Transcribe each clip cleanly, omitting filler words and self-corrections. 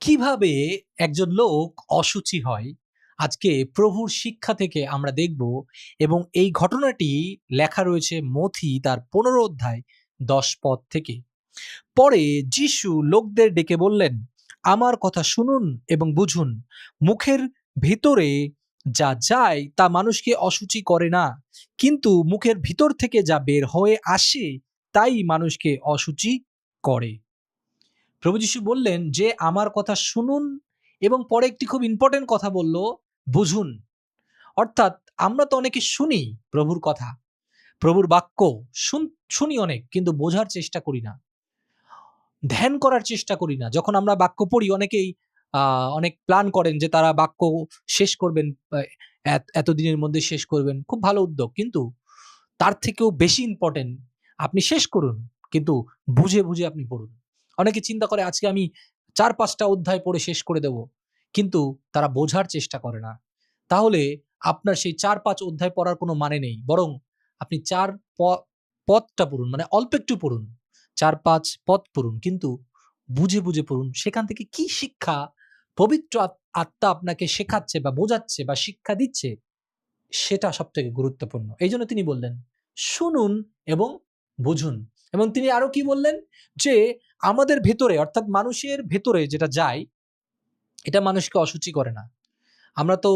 কিভাবে একজন লোক অশুচি হয় আজকে প্রভুর শিক্ষা থেকে আমরা দেখব। এবং এই ঘটনাটি লেখা রয়েছে মথি তার 15 অধ্যায় 10 পদ থেকে। পরে যিশু লোকদের ডেকে বললেন, আমার কথা শুনুন এবং বুঝুন। মুখের ভেতরে যা যায় তা মানুষকে অশুচি করে না, কিন্তু মুখের ভিতর থেকে যা বের হয়ে আসে তাই মানুষকে অশুচি করে। প্রভু যিশু বললেন যে আমার কথা শুনুন, এবং পরে একটি খুব ইম্পর্টেন্ট কথা বলল, বুঝুন। অর্থাৎ আমরা তো অনেকে শুনি প্রভুর কথা, প্রভুর বাক্য শুনি অনেক, কিন্তু বোঝার চেষ্টা করি না, ধ্যান করার চেষ্টা করি না। যখন আমরা বাক্য পড়ি, অনেকেই অনেক প্ল্যান করেন যে তারা বাক্য শেষ করবেন, এতদিনের মধ্যে শেষ করবেন, খুব ভালো উদ্যোগ। কিন্তু তার থেকেও বেশি ইম্পর্টেন্ট, আপনি শেষ করুন, কিন্তু বুঝে বুঝে আপনি পড়ুন। অনেকে চিন্তা করে আজকে আমি 4-5টা অধ্যায় পড়ে শেষ করে দেব, কিন্তু তারা বোঝার চেষ্টা করে না। তাহলে আপনার সেই 4-5 অধ্যায় পড়ার কোনো মানে নেই। বরং আপনি পদটা পড়ুন, মানে অল্প একটু পড়ুন, 4-5 পদ পড়ুন, কিন্তু বুঝে বুঝে পড়ুন। সেখান থেকে কি শিক্ষা পবিত্র আত্মা আপনাকে শেখাচ্ছে বা বোঝাচ্ছে বা শিক্ষা দিচ্ছে, সেটা সবথেকে গুরুত্বপূর্ণ। এইজন্য তিনি বললেন, শুনুন এবং বুঝুন। এবং তিনি আরো কি বললেন, যে আমাদের ভেতরে, অর্থাৎ মানুষের ভেতরে যেটা যায়, এটা মানুষকে অশুচি করে না। আমরা তো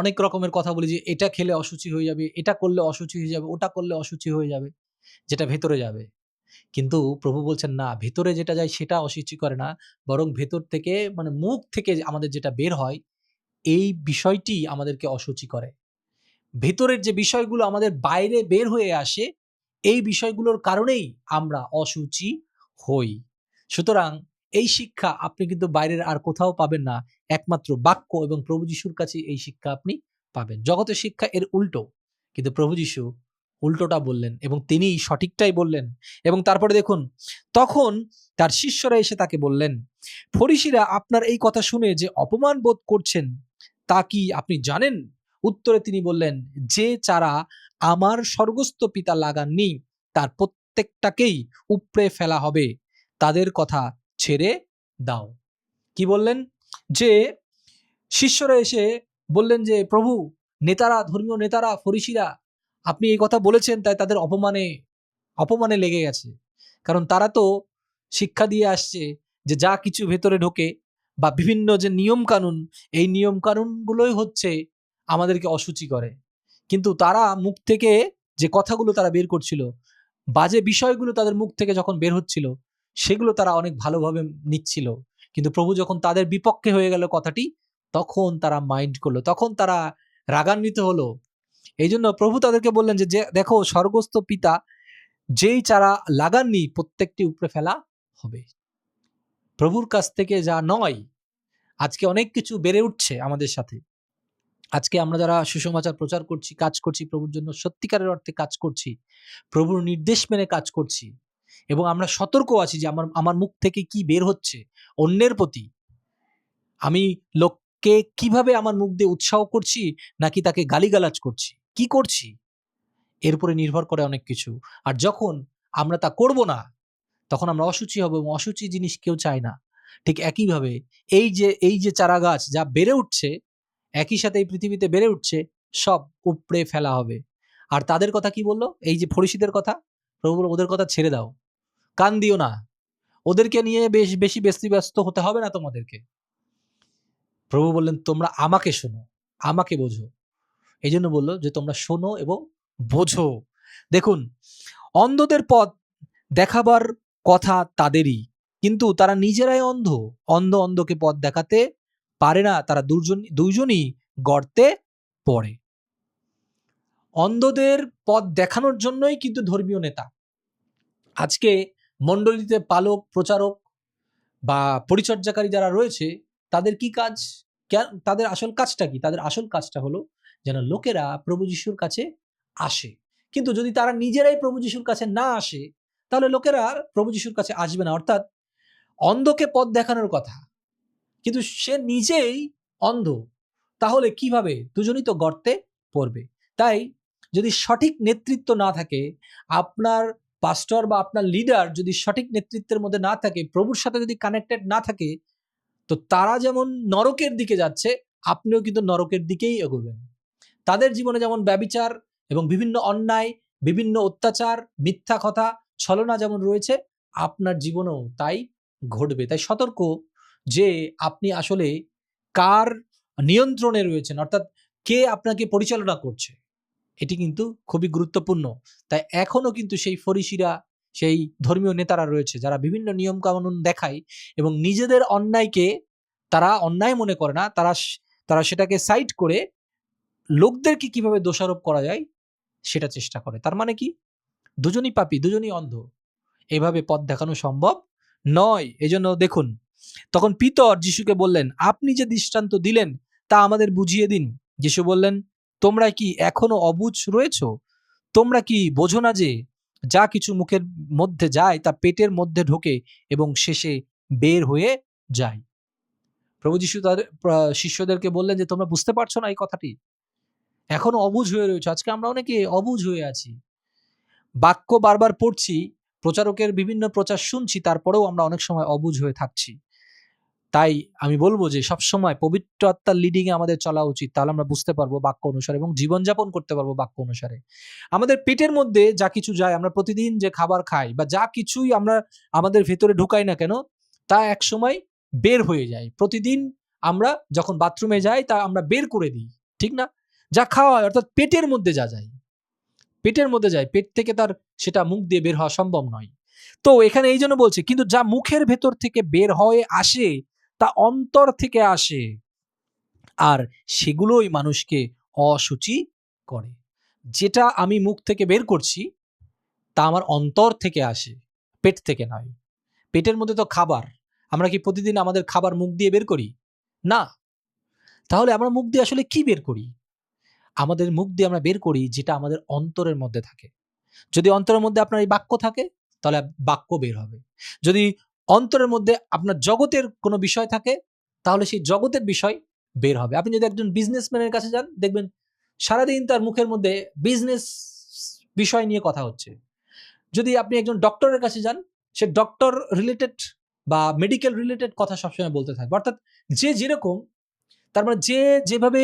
অনেক রকমের কথা বলি যে এটা খেলে অশুচি হয়ে যাবে, এটা করলে অশুচি হয়ে যাবে, ওটা করলে অশুচি হয়ে যাবে, যেটা ভেতরে যাবে। কিন্তু প্রভু বলছেন না, ভেতরে যেটা যায় সেটা অশুচি করে না, বরং ভেতর থেকে, মানে মুখ থেকে আমাদের যেটা বের হয়, এই বিষয়টি আমাদেরকে অশুচি করে। ভেতরের যে বিষয়গুলো আমাদের বাইরে বের হয়ে আসে, এই বিষয়গুলোর কারণেই আমরা অশুচি হই। সুতরাং এই শিক্ষা আপনি কিন্তু বাইরের আর কোথাও পাবেন না, একমাত্র বাক্য এবং প্রভু যিশুর কাছে এই শিক্ষা আপনি পাবেন। জগতের শিক্ষা এর উল্টো, কিন্তু প্রভু যিশু উল্টোটা বললেন এবং তিনি সঠিকটাই বললেন। এবং তারপরে দেখুন, তখন তার শিষ্যরা এসে তাকে বললেন, ফরিসিরা আপনার এই কথা শুনে যে অপমান বোধ করছেন, তা কি আপনি জানেন? উত্তরে তিনি বললেন, যে চারা আমার স্বর্গস্থ পিতা লাগাননি তার প্রত্যেকটাকেই উপড়ে ফেলা হবে, তাদের কথা ছেড়ে দাও। কি বললেন? যে শিষ্যরা এসে বললেন যে প্রভু, নেতারা, ধর্মীয় নেতারা, ফরিসিরা, আপনি এই কথা বলেছেন, তাই তাদের অপমানে অপমানে লেগে গেছে। কারণ তারা তো শিক্ষা দিয়ে আসছে যে যা কিছু ভেতরে ঢোকে, বা বিভিন্ন যে নিয়ম কানুন, এই নিয়ম কানুনগুলোই হচ্ছে আমাদেরকে অশুচি করে। কিন্তু তারা মুখ থেকে যে কথাগুলো তারা বের করছিল, বাজে বিষয়গুলো তাদের মুখ থেকে যখন বের হচ্ছিল, সেগুলো তারা অনেক ভালোভাবে নিচ্ছিল। কিন্তু প্রভু যখন তাদের বিপক্ষে হয়ে গেল কথাটি, তখন তারা মাইন্ড করলো, তখন তারা রাগান্বিত হলো। এই জন্য প্রভু তাদেরকে বললেন যে দেখো, স্বর্গস্থ পিতা যেই চারা লাগাননি প্রত্যেকটি উপড়ে ফেলা হবে। প্রভুর কাছ থেকে যা নয়, আজকে অনেক কিছু বেড়ে উঠছে আমাদের সাথে। আজকে আমরা যারা সুসমাচার প্রচার করছি, কাজ করছি, প্রভুর জন্য সত্যিকারের অর্থে কাজ করছি, প্রভুর নির্দেশ মেনে কাজ করছি, এবং আমরা সতর্ক আছি যে আমার আমার মুখ থেকে কি বের হচ্ছে অন্যের প্রতি, আমি লোককে কিভাবে আমার মুখ দিয়ে উৎসাহ করছি, নাকি তাকে গালিগালাজ করছি, কি করছি, এর উপরে নির্ভর করে অনেক কিছু। আর যখন আমরা তা করব না, তখন আমরা অশুচি হব, এবং অশুচি জিনিস কেউ চায় না। ঠিক একইভাবে এই যে চারা গাছ যা বেড়ে উঠছে, একই সাথে এই পৃথিবীতে বেড়ে উঠছে, সব উপড়ে ফেলা হবে। আর তাদের কথা কি বললো? এই যে ফরিসিদের কথা, প্রভু বলল, ওদের কথা ছেড়ে দাও, কান দিও না, ওদেরকে নিয়ে বেশি ব্যস্ত হতে হবে না তোমাদেরকে। প্রভু বললেন, তোমরা আমাকে শোনো, আমাকে বোঝো। এই জন্য বললো যে তোমরা শোনো এবং বোঝো। দেখুন, অন্ধদের পথ দেখাবার কথা তাদেরই, কিন্তু তারা নিজেরাই অন্ধ। অন্ধকে পথ দেখাতে পারে না, তারা দুইজনই গর্তে পড়ে। অন্ধদের পথ দেখানোর জন্যই কিন্তু ধর্মীয় নেতা। আজকে মণ্ডলীতে পালক, প্রচারক বা পরিচর্যাকারী যারা রয়েছে, তাদের কি কাজ? তাদের আসল কাজটা কি? তাদের আসল কাজটা হলো যেন লোকেরা প্রভু যিশুর কাছে আসে। কিন্তু যদি তারা নিজেরাই প্রভু যিশুর কাছে না আসে, তাহলে লোকেরা প্রভু যিশুর কাছে আসবে না। অর্থাৎ অন্ধকে পথ দেখানোর কথা, কিন্তু সে নিজেই অন্ধ, তাহলে কিভাবে? দুজনই তো গর্তে পড়বে। তাই যদি সঠিক নেতৃত্ব না থাকে, আপনার পাস্টর বা আপনার লিডার যদি সঠিক নেতৃত্বের মধ্যে না থাকে, প্রভুর সাথে যদি কানেক্টেড না থাকে, তো তারা যেমন নরকের দিকে যাচ্ছে, আপনিও কিন্তু নরকের দিকেই এগোবেন। তাদের জীবনে যেমন ব্যভিচার এবং বিভিন্ন অন্যায়, বিভিন্ন অত্যাচার, মিথ্যা কথা, ছলনা যেমন রয়েছে, আপনার জীবনেও তাই ঘটবে। তাই সতর্ক যে আপনি আসলে কার নিয়ন্ত্রণে রয়েছেন, অর্থাৎ কে আপনাকে পরিচালনা করছে, এটি কিন্তু খুবই গুরুত্বপূর্ণ। তাই এখনো কিন্তু সেই ফরিসিরা, সেই ধর্মীয় নেতারা রয়েছে যারা বিভিন্ন নিয়ম কানুন দেখায় এবং নিজেদের অন্যায়কে তারা অন্যায় মনে করে না, তারা সেটাকে সাইড করে লোকদেরকে কিভাবে দোষারোপ করা যায় সেটা চেষ্টা করে। তার মানে কি? দুজনই পাপী, দুজনই অন্ধ, এভাবে পথ দেখানো সম্ভব নয়। এজন্য দেখুন, তখন পিতর যিশুকে বললেন, আপনি যে দৃষ্টান্ত দিলেন তা আমাদের বুঝিয়ে দিন। যিশু বললেন, তোমরা কি এখনো অবুঝ রয়েছ? তোমরা কি বোঝো না যে যা কিছু মুখের মধ্যে যায় তা পেটের মধ্যে ঢোকে এবং শেষে বের হয়ে যায়? প্রভু যিশু তাদের শিষ্যদেরকে বললেন যে তোমরা বুঝতে পারছো না এই কথাটি? এখনো অবুঝ হয়ে রয়েছে। আজকে আমরা অনেকে অবুঝ হয়ে আছি। বাক্য বারবার পড়ছি, প্রচারকের বিভিন্ন প্রচার শুনছি, তারপরেও আমরা অনেক সময় অবুঝ হয়ে থাকছি। তাই আমি বলবো যে সবসময় পবিত্র আত্মার লিডিং এ আমাদের চলা উচিত। তাহলে আমরা বুঝতে পারবো বাক্য অনুসারে এবং জীবনযাপন করতে পারবো বাক্য অনুসারে। আমাদের পেটের মধ্যে যা কিছু যায়, আমরা প্রতিদিন যে খাবার খাই বা যা কিছুই আমরা আমাদের ভেতরে ঢুকাই না কেন, তা একসময় বের হয়ে যায়। প্রতিদিন আমরা যখন বাথরুমে যাই তা আমরা বের করে দিই, ঠিক না? যা খাওয়া হয়, অর্থাৎ পেটের মধ্যে যা যায়, পেটের মধ্যে যায়, পেট থেকে তার সেটা মুখ দিয়ে বের হওয়া সম্ভব নয়। তো এখানে এই জন্য বলছে, কিন্তু যা মুখের ভেতর থেকে বের হয়ে আসে তা অন্তর থেকে আসে, আর সেগুলোই মানুষকে অশুচি করে। যেটা আমি মুখ থেকে বের করছি তা আমার অন্তর থেকে আসে, পেট থেকে নয়। পেটের মধ্যে তো খাবার, আমরা কি প্রতিদিন আমাদের খাবার মুখ দিয়ে বের করি? না। তাহলে আমরা মুখ দিয়ে আসলে কি বের করি? আমাদের মুখ দিয়ে আমরা বের করি যেটা আমাদের অন্তরের মধ্যে থাকে। যদি অন্তরের মধ্যে আপনার এই বাক্য থাকে, তাহলে বাক্য বের হবে। যদি অন্তরের মধ্যে আপনার জগতের কোনো বিষয় থাকে, তাহলে সেই জগতের বিষয় বের হবে। আপনি যদি একজন বিজনেসম্যানের কাছে যান, দেখবেন সারাদিন তার মুখের মধ্যে বিজনেস বিষয় নিয়ে কথা হচ্ছে। যদি আপনি একজন ডক্টরের কাছে যান, সে ডক্টর রিলেটেড বা মেডিকেল রিলেটেড কথা সবসময় বলতে থাকবে। অর্থাৎ যে যেরকম, তার মানে যে যেভাবে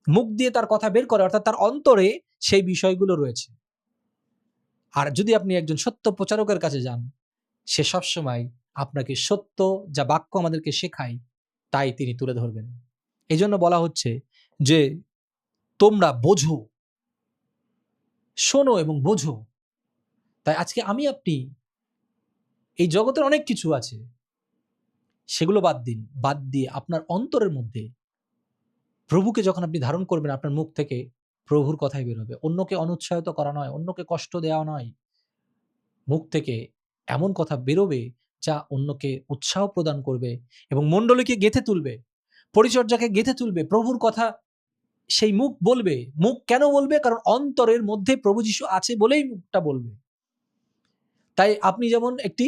মুখ দিয়ে তার কথা বের করে, অর্থাৎ তার অন্তরে সেই বিষয়গুলো রয়েছে। আর যদি আপনি একজন সত্য প্রচারকের কাছে যান, সে সবসময় আপনাকে সত্য যা বাক্য আমাদেরকে শেখায় তাই তিনি তুলে ধরবেন। এই জন্য বলা হচ্ছে যে তোমরা বোঝো, শোনো এবং বোঝো। তাই আজকে আমি আপনি, এই জগতের অনেক কিছু আছে, সেগুলো বাদ দিন। বাদ দিয়ে আপনার অন্তরের মধ্যে প্রভুকে যখন আপনি ধারণ করবেন, আপনার মুখ থেকে প্রভুর কথাই বের হবে। অন্যকে অনুৎসাহিত করা নয়, অন্যকে কষ্ট দেওয়া নয়। মুখ থেকে এমন কথা বেরোবে যা অন্যকে উৎসাহ প্রদান করবে এবং মণ্ডলীকে গেঁথে তুলবে, পরিচর্যাকে গেঁথে তুলবে। প্রভুর কথা সেই মুখ বলবে। মুখ কেন বলবে? কারণ অন্তরের মধ্যে প্রভু যিশু আছে বলেই মুখটা বলবে। তাই আপনি যেমন একটি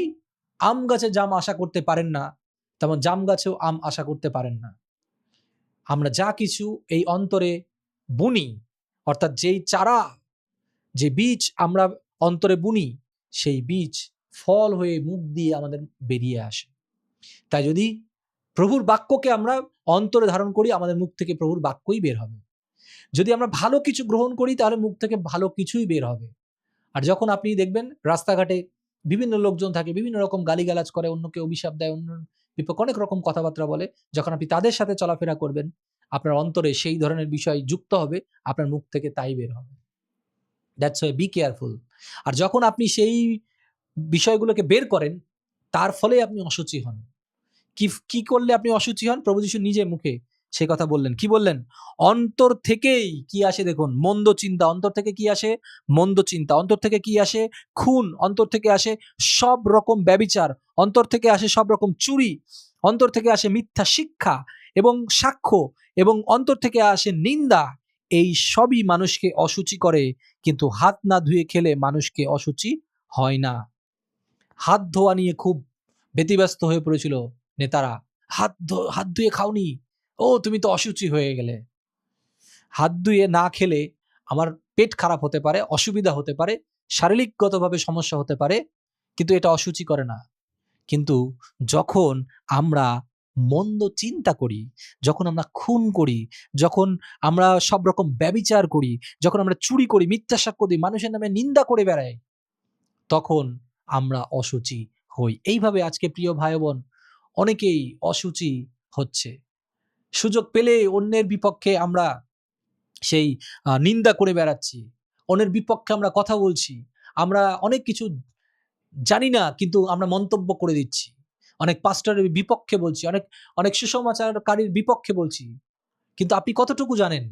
আম গাছে জাম আশা করতে পারেন না, তেমন জাম গাছেও আম আশা করতে পারেন না। আমরা যা কিছু এই অন্তরে বুনি, অর্থাৎ যেই চারা, যে বীজ আমরা অন্তরে বুনি, সেই বীজ ফল হয়ে মুখ দিয়ে আমাদের বেরিয়ে আসে। তাই যদি প্রভুর বাক্যকে আমরা অন্তরে ধারণ করি, আমাদের মুখ থেকে প্রভুর বাক্যই বের হবে। যদি আমরা ভালো কিছু গ্রহণ করি, তাহলে মুখ থেকে ভালো কিছুই বের হবে। আর যখন আপনি দেখবেন রাস্তাঘাটে বিভিন্ন লোকজন থাকে, বিভিন্ন রকম গালিগালাজ করে, অন্যকে অভিশাপ দেয়, অন্য বিপক্ষে অনেক রকম কথাবার্তা বলে, যখন আপনি তাদের সাথে চলাফেরা করবেন, আপনার অন্তরে সেই ধরনের বিষয় যুক্ত হবে, আপনার মুখ থেকে তাই বের হবে। That's why be careful. আর যখন আপনি সেই বিষয়গুলোকে বের করেন, তার ফলে আপনি অশুচি হন। কি করলে আপনি অশুচি হন? প্রভু যিশু নিজে মুখে সে কথা বললেন। কি বললেন? অন্তর থেকেই কি আসে দেখুন, মন্দ চিন্তা। অন্তর থেকে কি আসে? মন্দ চিন্তা। অন্তর থেকে কি আসে? খুন। অন্তর থেকে আসে সব রকম ব্যভিচার। অন্তর থেকে আসে সব রকম চুরি। অন্তর থেকে আসে মিথ্যা শিক্ষা এবং সাক্ষ্য, এবং অন্তর থেকে আসে নিন্দা। এই সবই মানুষকে অশুচি করে, কিন্তু হাত না ধুয়ে খেলে মানুষকে অশুচি হয় না। হাত ধোয়া নিয়ে খুব ব্যতিব্যস্ত হয়ে পড়েছিল নেতারা। হাত ধুয়ে খাওনি, ও তুমি তো অশুচি হয়ে গেলে। হাত ধুয়ে না খেলে আমার পেট খারাপ হতে পারে, অসুবিধা হতে পারে, শারীরিকগতভাবে সমস্যা হতে পারে, কিন্তু এটা অশুচি করে না। কিন্তু যখন আমরা মন্দ চিন্তা করি, যখন আমরা খুন করি, যখন আমরা সব রকম ব্যভিচার করি, যখন আমরা চুরি করি, মিথ্যা সাক্ষ্য দিই, মানুষের নামে নিন্দা করে বেড়াই, তখন আমরা অশুচি হই। এইভাবে আজকে প্রিয় ভাই বোন অনেকেই অশুচি হচ্ছে। সুযোগ পেলে অন্যের বিপক্ষে আমরা সেই নিন্দা করে বেড়াচ্ছি, অন্যের বিপক্ষে আমরা কথা বলছি, আমরা অনেক কিছু জানি না কিন্তু আমরা মন্তব্য করে দিচ্ছি, অনেক পাস্টরের বিপক্ষে বলছি, অনেক অনেক সুসমাচারকারীর বিপক্ষে বলছি। কিন্তু আপনি কতটুকু জানেন?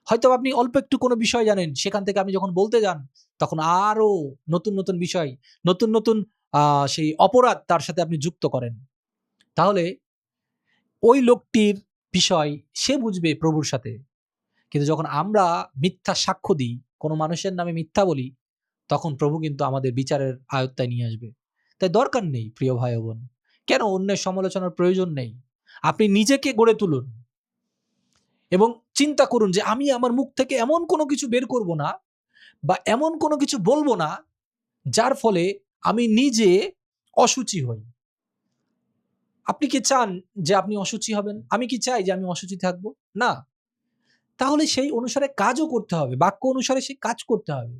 হয়তো আপনি অল্প একটু কোনো বিষয় জানেন, সেখান থেকে আপনি যখন বলতে যান তখন আরো নতুন নতুন বিষয়, নতুন নতুন সেই অপরাধ তার সাথে আপনি যুক্ত করেন। তাহলে ওই লোকটির বিষয় সে বুঝবে প্রভুর সাথে, কিন্তু যখন আমরা মিথ্যা সাক্ষ্য দিই, কোনো মানুষের নামে মিথ্যা বলি, তখন প্রভু কিন্তু আমাদের বিচারের আয়ত্তায় নিয়ে আসবে। তাই দরকার নেই প্রিয় ভাই বোন, কেন অন্যের সমালোচনার প্রয়োজন নেই। আপনি নিজেকে গড়ে তুলুন এবং চিন্তা করুন যে আমি আমার মুখ থেকে এমন কোনো কিছু বের করব না বা এমন কোনো কিছু বলবো না যার ফলে আমি নিজে অশুচি হই। আপনি কি চান যে আপনি অশুচি হবেন? আমি কি চাই যে আমি অশুচি থাকবো? না। তাহলে সেই অনুসারে কাজও করতে হবে, বাক্য অনুসারে সেই কাজ করতে হবে।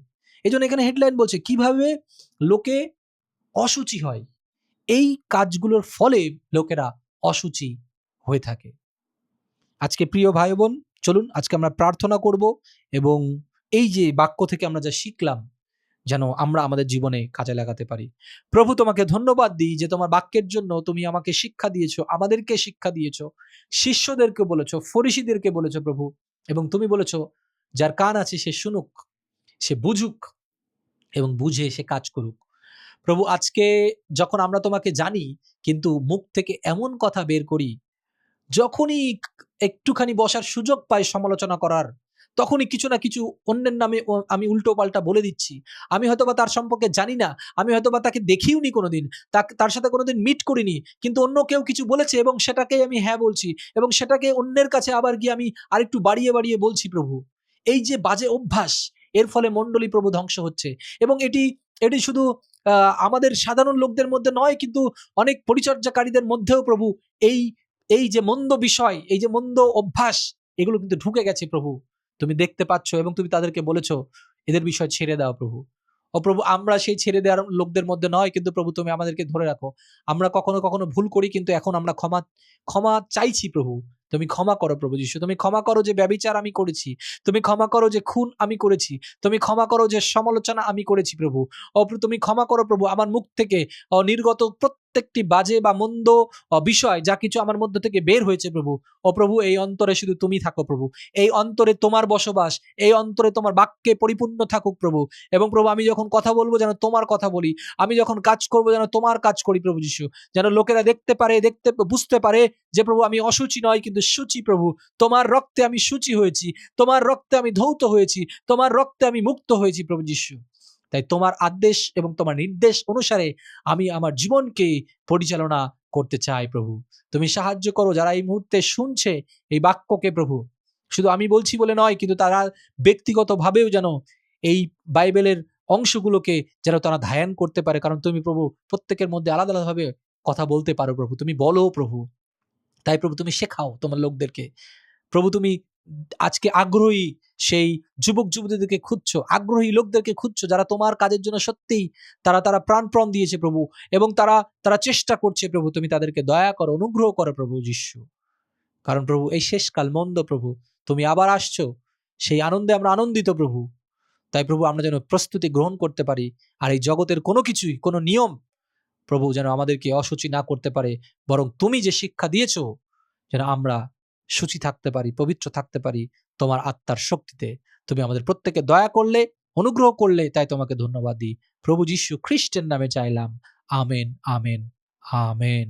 এজন্য এখানে হেডলাইন বলছে কিভাবে লোকে অশুচি হয়। এই কাজগুলোর ফলে লোকেরা অশুচি হয়ে থাকে। আজকে প্রিয় ভাই বোন, চলুন আজকে আমরা প্রার্থনা করব এবং এই যে বাক্য থেকে আমরা যা শিখলাম যেন আমরা আমাদের জীবনে কাজে লাগাতে পারি। প্রভু, তোমাকে ধন্যবাদ দিই যে তোমার বাক্যের জন্য তুমি আমাকে শিক্ষা দিয়েছো, আমাদেরকে শিক্ষা দিয়েছো, শিষ্যদেরকে বলেছো, ফরিসীদেরকে বলেছো প্রভু, এবং তুমি বলেছো যার কান আছে সে শুনুক, সে বুঝুক এবং বুঝে সে কাজ করুক। প্রভু, আজকে যখন আমরা তোমাকে জানি কিন্তু মুখ থেকে এমন কথা বের করি, যখনই একটুখানি বসার সুযোগ পাই সমালোচনা করার, তখনই কিছু না কিছু অন্যের নামে আমি উল্টো পাল্টা বলে দিচ্ছি। আমি হয়তোবা তার সম্পর্কে জানি না, আমি হয়তোবা তাকে দেখিওনি কোনোদিন, তার সাথে কোনোদিন মিট করিনি, কিন্তু অন্য কেউ কিছু বলেছে এবং সেটাকেই আমি হ্যাঁ বলছি এবং সেটাকে অন্যের কাছে আবার গিয়ে আমি আরেকটু বাড়িয়ে বাড়িয়ে বলছি প্রভু। এই যে বাজে অভ্যাস, এর ফলে মণ্ডলী প্রভু ধ্বংস হচ্ছে এবং এটি এটি শুধু আমাদের সাধারণ লোকদের মধ্যে নয়, কিন্তু অনেক পরিচর্যাকারীদের মধ্যেও প্রভু এই এই যে মন্দ বিষয়, এই যে মন্দ অভ্যাস, এগুলো কিন্তু ঢুকে গেছে প্রভু। তুমি দেখতে পাচ্ছ এবং তুমি তাদেরকে বলেছো এদের বিষয় ছেড়ে দাও প্রভু। ও প্রভু, আমরা সেই ছেড়ে দেওয়ার লোকদের মধ্যে নয়, কিন্তু প্রভু তুমি আমাদেরকে ধরে রাখো। আমরা কখনো কখনো ভুল করি, কিন্তু এখন আমরা ক্ষমা ক্ষমা চাইছি প্রভু। তুমি ক্ষমা করো প্রভু যিশু, তুমি ক্ষমা করো যে ব্যভিচার আমি করেছি, তুমি ক্ষমা করো যে খুন আমি করেছি, তুমি ক্ষমা করো যে সমালোচনা আমি করেছি প্রভু। তুমি ক্ষমা করো প্রভু আমার মুখ থেকে নির্গত প্রত্যেকটি বাজে বা মন্দ বিষয় যা কিছু আমার মধ্য থেকে বের হয়েছে প্রভু। প্রভু, এই অন্তরে শুধু তুমি থাকো প্রভু, এই অন্তরে তোমার বসবাস, এই অন্তরে তোমার বাক্যে পরিপূর্ণ থাকুক প্রভু। এবং প্রভু, আমি যখন কথা বলবো যেন তোমার কথা বলি, আমি যখন কাজ করবো যেন তোমার কাজ করি প্রভু যিশু, যেন লোকেরা দেখতে পারে, বুঝতে পারে যে প্রভু আমি অসুচি নয় কিন্তু সুচি প্রভু। তোমার রক্তে আমি সুচি হয়েছি, তোমার রক্তে আমি ধৌত হয়েছি, তোমার রক্তে আমি মুক্ত হয়েছি প্রভু যিশু। তাই তোমার আদেশ এবং তোমার নির্দেশ অনুসারে আমি আমার জীবনকে পরিচালনা করতে চাই প্রভু। তুমি সাহায্য করো যারা এই মুহূর্তে শুনছে এই বাক্যকে প্রভু, শুধু আমি বলছি বলে নয়, কিন্তু তারা ব্যক্তিগতভাবেও যেন এই বাইবেলের অংশগুলোকে যেন তারা ধায়ান করতে পারে, কারণ তুমি প্রভু প্রত্যেকের মধ্যে আলাদা আলাদাভাবে কথা বলতে পারো প্রভু, তুমি বলো প্রভু। তাই প্রভু তুমি শেখাও তোমার লোকদেরকে। প্রভু, তুমি আজকে আগ্রহী সেই যুবক যুবতীদেরকে খুঁজছো, আগ্রহী লোকদেরকে খুঁজছো যারা তোমার কাজের জন্য সত্যিই তারা প্রাণপণ দিয়েছে প্রভু, এবং তারা চেষ্টা করছে প্রভু। তুমি তাদেরকে দয়া করো, অনুগ্রহ করো প্রভু যিশু। কারণ প্রভু এই শেষকাল মন্দ প্রভু, তুমি আবার আসছো, সেই আনন্দে আমরা আনন্দিত প্রভু। তাই প্রভু আমরা যেন প্রস্তুতি গ্রহণ করতে পারি, আর এই জগতের কোনো কিছুই, কোনো নিয়ম প্রভু যেন আমাদেরকে অসুচি না করতে পারে, বরং তুমি যে শিক্ষা দিয়েছো যেন আমরা সূচি থাকতে পারি, পবিত্র থাকতে পারি তোমার আত্মার শক্তিতে। তুমি আমাদের প্রত্যেককে দয়া করলে, অনুগ্রহ করলে, তাই তোমাকে ধন্যবাদ দিই। প্রভু যীশু খ্রিস্টের নামে চাইলাম, আমেন, আমেন, আমেন।